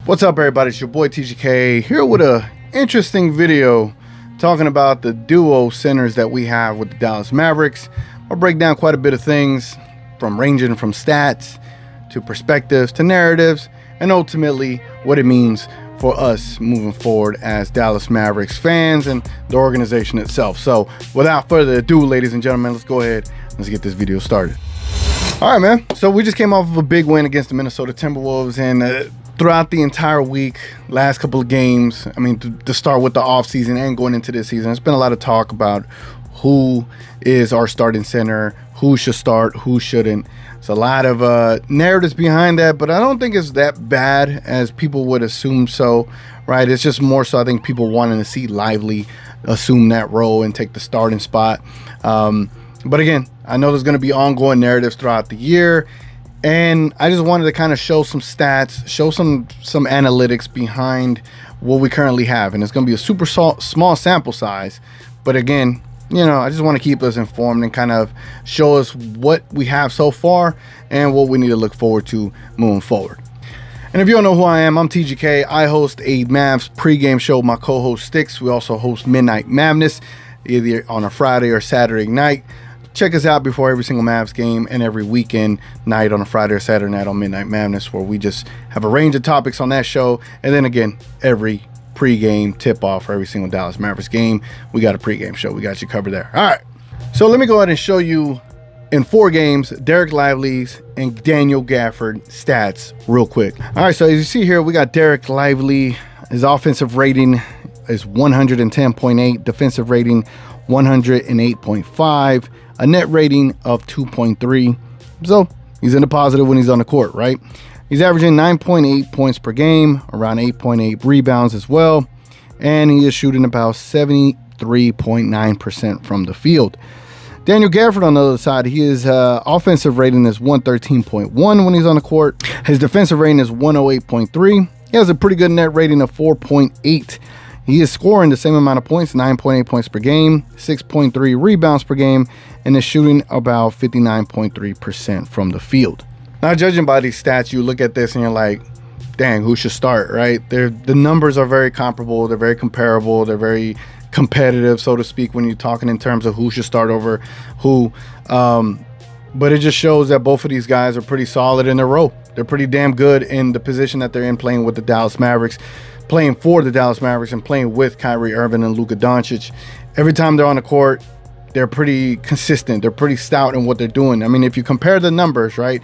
What's up, everybody? It's your boy TGK here with a interesting video talking about the duo centers that we have with the Dallas Mavericks. I'll break down quite a bit of things ranging from stats to perspectives to narratives and ultimately what it means for us moving forward as Dallas Mavericks fans and the organization itself. So without further ado, ladies and gentlemen, let's go ahead. Let's get this video started. All right, man. So we just came off of a big win against the Minnesota Timberwolves, and throughout the entire week, last couple of games, I mean, to start with the offseason and going into this season, there's been a lot of talk about who is our starting center, who should start, who shouldn't. There's a lot of narratives behind that, but I don't think it's that bad as people would assume so, right? It's just more so I think people wanting to see Lively assume that role and take the starting spot. But again, I know there's going to be ongoing narratives throughout the year, and I just wanted to kind of show some stats, show some analytics behind what we currently have. And it's going to be a super small sample size. But again, you know, I just want to keep us informed and kind of show us what we have so far and what we need to look forward to moving forward. And if you don't know who I am, I'm TGK. I host a Mavs pregame show with my co-host Sticks. We also host Midnight Madness, either on a Friday or Saturday night. Check us out before every single Mavs game and every weekend night on a Friday or Saturday night on Midnight Madness, where we just have a range of topics on that show. And then again, every pregame tip-off for every single Dallas Mavericks game, we got a pregame show. We got you covered there. All right. So let me go ahead and show you in 4 games, Dereck Lively's and Daniel Gafford stats real quick. All right, so as you see here, we got Dereck Lively. His offensive rating is 110.8, defensive rating 108.5, a net rating of 2.3. So he's in the positive when he's on the court, right? He's averaging 9.8 points per game, around 8.8 rebounds as well, and he is shooting about 73.9% from the field. Daniel Gafford on the other side, his offensive rating is 113.1 when he's on the court. His defensive rating is 108.3. He has a pretty good net rating of 4.8. He is scoring the same amount of points, 9.8 points per game, 6.3 rebounds per game, and is shooting about 59.3% from the field. Now, judging by these stats, you look at this and you're like, dang, who should start, right? The numbers are very comparable. They're very comparable. They're very competitive, so to speak, when you're talking in terms of who should start over who. But it just shows that both of these guys are pretty solid in their role. They're pretty damn good in the position that they're in, playing with the Dallas Mavericks, playing for the Dallas Mavericks, and playing with Kyrie Irving and Luka Doncic. Every time they're on the court, they're pretty consistent. They're pretty stout in what they're doing. I mean, if you compare the numbers, right?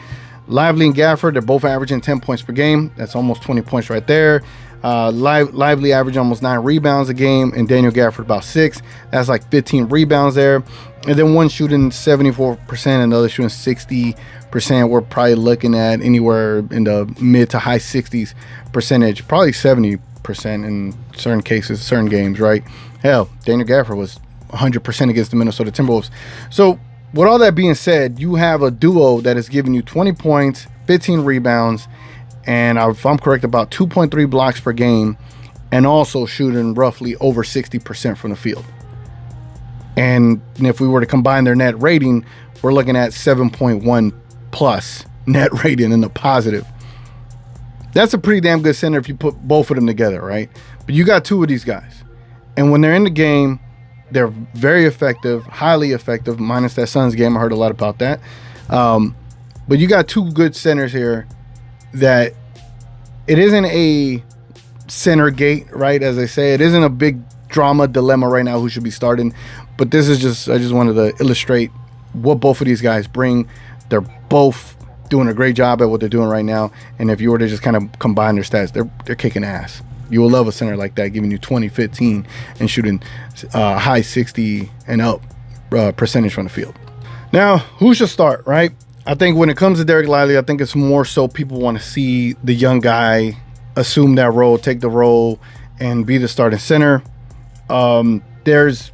Lively and Gafford, they're both averaging 10 points per game. That's almost 20 points right there. Lively averaging almost 9 rebounds a game, and Daniel Gafford about 6. That's like 15 rebounds there. And then one shooting 74% and the other shooting 60%. We're probably looking at anywhere in the mid to high 60s percentage, probably 70% in certain cases, certain games, right? Hell, Daniel Gafford was 100% against the Minnesota Timberwolves. So with all that being said, you have a duo that is giving you 20 points, 15 rebounds, and if I'm correct, about 2.3 blocks per game, and also shooting roughly over 60% from the field. And if we were to combine their net rating, we're looking at 7.1 plus net rating in the positive. That's a pretty damn good center if you put both of them together, right? But you got 2 of these guys, and when they're in the game, they're very effective, highly effective, minus that Suns game. I heard a lot about that. But you got 2 good centers here that it isn't a center gate, right? As I say, it isn't a big drama dilemma right now who should be starting. But this is just, I just wanted to illustrate what both of these guys bring. They're both doing a great job at what they're doing right now. And if you were to just kind of combine their stats, they're kicking ass. You will love a center like that, giving you 20, 15, and shooting high 60 and up percentage from the field. Now, who should start, right? I think when it comes to Dereck Lively, I think it's more so people want to see the young guy assume that role, take the role, and be the starting center. There's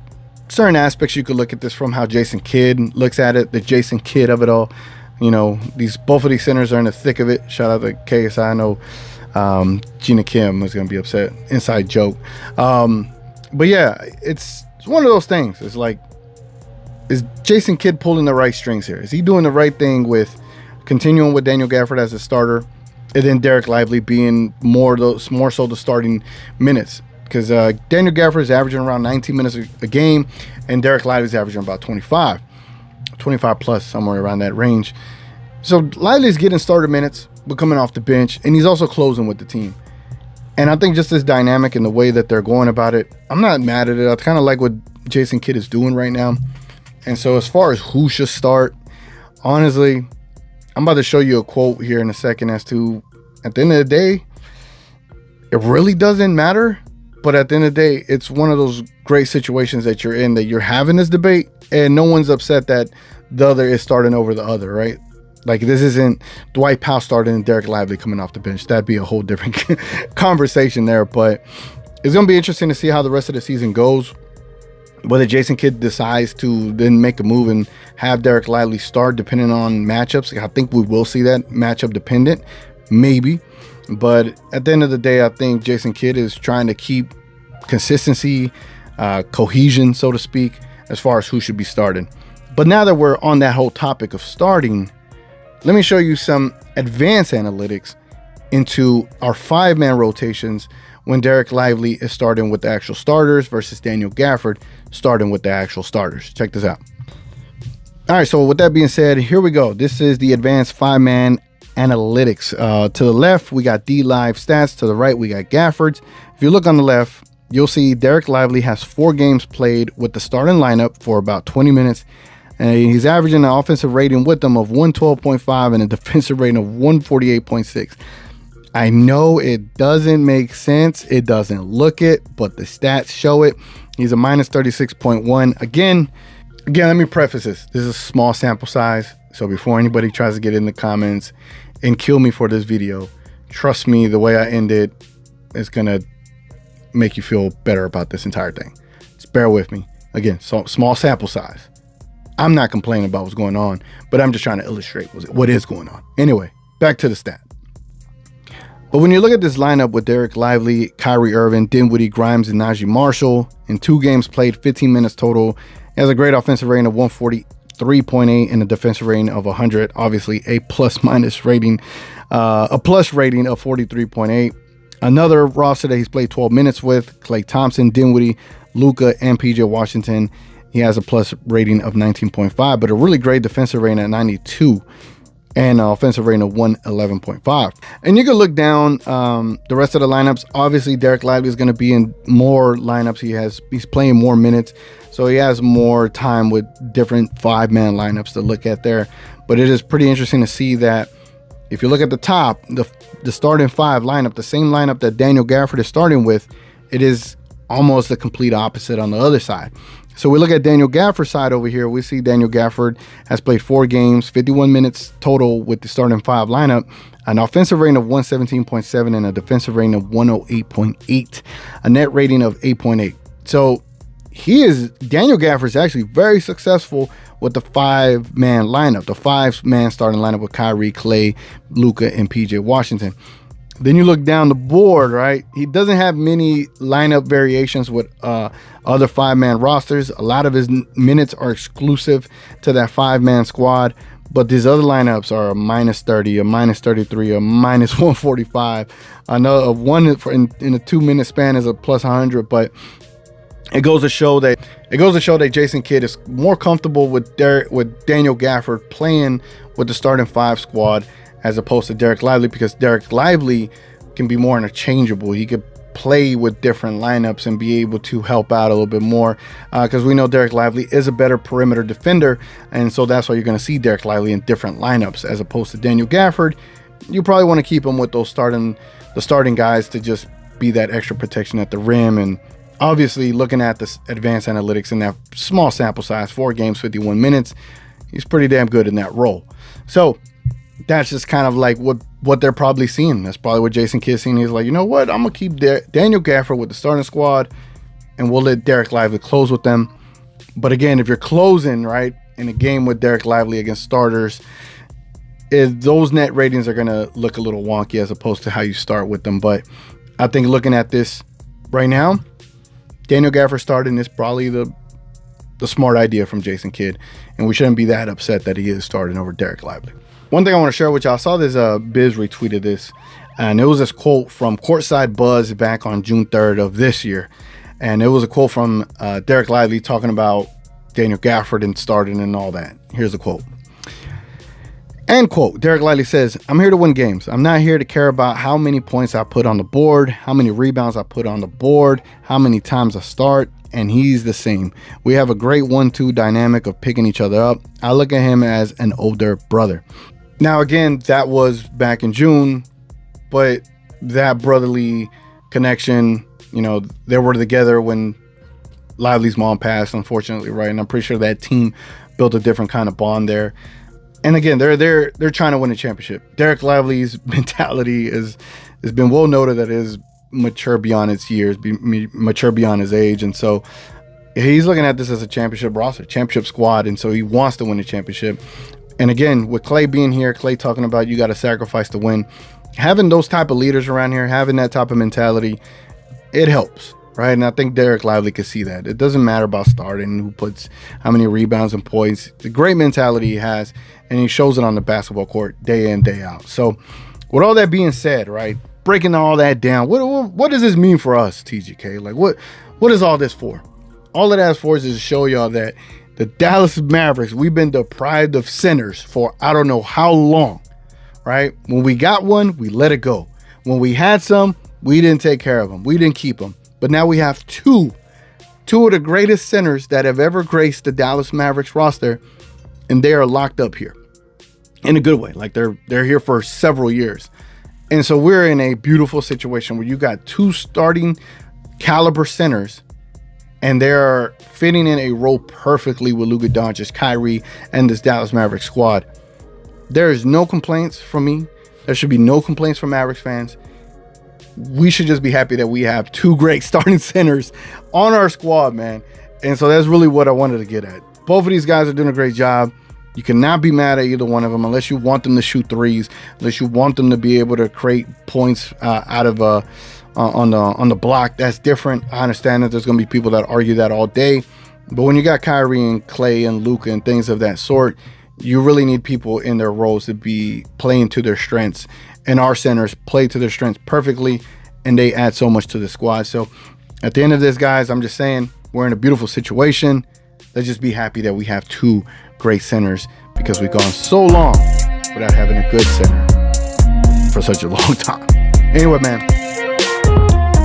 certain aspects you could look at this from how Jason Kidd looks at it, the Jason Kidd of it all. You know, both of these centers are in the thick of it. Shout out to KSI. I know Gina Kim is going to be upset. Inside joke. But yeah, it's one of those things. It's like, is Jason Kidd pulling the right strings here? Is he doing the right thing with continuing with Daniel Gafford as a starter and then Dereck Lively being more so the starting minutes, because Daniel Gafford is averaging around 19 minutes a game, and Dereck Lively is averaging about 25 plus, somewhere around that range. So Lively's getting starter minutes, but coming off the bench, and he's also closing with the team. And I think just this dynamic and the way that they're going about it, I'm not mad at it. I kind of like what Jason Kidd is doing right now. And so as far as who should start, honestly, I'm about to show you a quote here in a second as to, at the end of the day, it really doesn't matter. But at the end of the day, it's one of those great situations that you're in, that you're having this debate and no one's upset that the other is starting over the other, right? Like, this isn't Dwight Powell starting and Dereck Lively coming off the bench. That'd be a whole different conversation there. But it's going to be interesting to see how the rest of the season goes. Whether Jason Kidd decides to then make a move and have Dereck Lively start, depending on matchups. I think we will see that matchup dependent, maybe. But at the end of the day, I think Jason Kidd is trying to keep consistency, cohesion, so to speak, as far as who should be starting. But now that we're on that whole topic of starting, let me show you some advanced analytics into our 5-man rotations when Dereck Lively is starting with the actual starters versus Daniel Gafford starting with the actual starters. Check this out. All right, so with that being said, here we go. This is the advanced 5-man analytics. To the left, we got D-Live stats. To the right, we got Gafford's. If you look on the left, you'll see Dereck Lively has 4 games played with the starting lineup for about 20 minutes. And he's averaging an offensive rating with them of 112.5 and a defensive rating of 148.6. I know it doesn't make sense. It doesn't look it, but the stats show it. He's a minus 36.1. Again, let me preface this. This is a small sample size. So before anybody tries to get in the comments and kill me for this video, trust me, the way I end it is going to make you feel better about this entire thing. Just bear with me. Again, so small sample size. I'm not complaining about what's going on, but I'm just trying to illustrate what is going on. Anyway, back to the stat. But when you look at this lineup with Dereck Lively, Kyrie Irving, Dinwiddie, Grimes, and Najee Marshall, in 2 games played, 15 minutes total, he has a great offensive rating of 143.8 and a defensive rating of 100. Obviously, a plus-minus rating, a plus rating of 43.8. Another roster that he's played 12 minutes with, Klay Thompson, Dinwiddie, Luka, and PJ Washington. He has a plus rating of 19.5, but a really great defensive rating at 92 and an offensive rating of 111.5. And you can look down the rest of the lineups. Obviously, Dereck Lively is going to be in more lineups. He's playing more minutes, so he has more time with different 5-man lineups to look at there. But it is pretty interesting to see that if you look at the top, the starting 5 lineup, the same lineup that Daniel Gafford is starting with, it is almost the complete opposite on the other side. So we look at Daniel Gafford's side over here. We see Daniel Gafford has played 4 games, 51 minutes total with the starting 5 lineup, an offensive rating of 117.7 and a defensive rating of 108.8, a net rating of 8.8. So Daniel Gafford is actually very successful with the 5-man lineup, the 5-man starting lineup with Kyrie, Klay, Luka, and PJ Washington. Then you look down the board, right? He doesn't have many lineup variations with other 5-man rosters. A lot of his minutes are exclusive to that 5-man squad. But these other lineups are a minus 30, a minus 33, a minus 145. Another one in a 2-minute span is a plus 100. But it goes to show that Jason Kidd is more comfortable with Daniel Gafford playing with the starting 5 squad as opposed to Dereck Lively, because Dereck Lively can be more interchangeable. He could play with different lineups and be able to help out a little bit more, because we know Dereck Lively is a better perimeter defender, and so that's why you're going to see Dereck Lively in different lineups as opposed to Daniel Gafford. You probably want to keep him with the starting guys to just be that extra protection at the rim. And obviously, looking at this advanced analytics in that small sample size, 4 games, 51 minutes, he's pretty damn good in that role. So that's just kind of like what they're probably seeing. That's probably what Jason Kidd's seeing. He's like, you know what? I'm going to keep Daniel Gafford with the starting squad, and we'll let Dereck Lively close with them. But again, if you're closing, right, in a game with Dereck Lively against starters, those net ratings are going to look a little wonky as opposed to how you start with them. But I think looking at this right now, Daniel Gafford starting is probably the smart idea from Jason Kidd, and we shouldn't be that upset that he is starting over Dereck Lively. One thing I want to share with y'all, I saw this, Biz retweeted this, and it was this quote from Courtside Buzz back on June 3rd of this year. And it was a quote from Dereck Lively talking about Daniel Gafford and starting and all that. Here's the quote. End quote. Dereck Lively says, "I'm here to win games. I'm not here to care about how many points I put on the board, how many rebounds I put on the board, how many times I start." And he's the same. We have a great 1-2 dynamic of picking each other up. I look at him as an older brother. Now, again, that was back in June, but that brotherly connection, you know, they were together when Lively's mom passed, unfortunately, right? And I'm pretty sure that team built a different kind of bond there. And again, they're trying to win a championship. Dereck Lively's mentality has been well noted that it is mature beyond its years, mature beyond his age, and so he's looking at this as a championship roster, championship squad, and so he wants to win a championship. And again, with Clay being here, Clay talking about you got to sacrifice to win, having those type of leaders around here, having that type of mentality, it helps, right? And I think Dereck Lively could see that. It doesn't matter about starting, who puts how many rebounds and points. The great mentality he has, and he shows it on the basketball court day in, day out. So with all that being said, right, breaking all that down, what does this mean for us, TGK? Like, what is all this for? All it has for is to show y'all that the Dallas Mavericks, we've been deprived of centers for I don't know how long, right? When we got one, we let it go. When we had some, we didn't take care of them. We didn't keep them. But now we have two of the greatest centers that have ever graced the Dallas Mavericks roster, and they are locked up here in a good way. Like they're here for several years. And so we're in a beautiful situation where you got two starting caliber centers, and they're fitting in a role perfectly with Luka Doncic, Kyrie, and this Dallas Mavericks squad. There is no complaints from me. There should be no complaints from Mavericks fans. We should just be happy that we have two great starting centers on our squad, man. And so that's really what I wanted to get at. Both of these guys are doing a great job. You cannot be mad at either one of them unless you want them to shoot threes, unless you want them to be able to create points out of on the block. That's different. I understand that there's going to be people that argue that all day, but when you got Kyrie and Clay and Luka and things of that sort, you really need people in their roles to be playing to their strengths, and our centers play to their strengths perfectly, and they add so much to the squad. So at the end of this, guys, I'm just saying we're in a beautiful situation. Let's just be happy that we have two great centers, because we've gone so long without having a good center for such a long time. Anyway, man,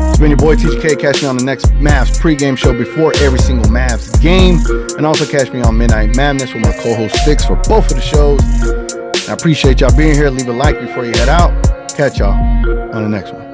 it's been your boy TGK. Catch me on the next Mavs pregame show before every single Mavs game, and also catch me on Midnight Madness with my co-host Sticks for both of the shows. I appreciate y'all being here. Leave a like before you head out. Catch y'all on the next one.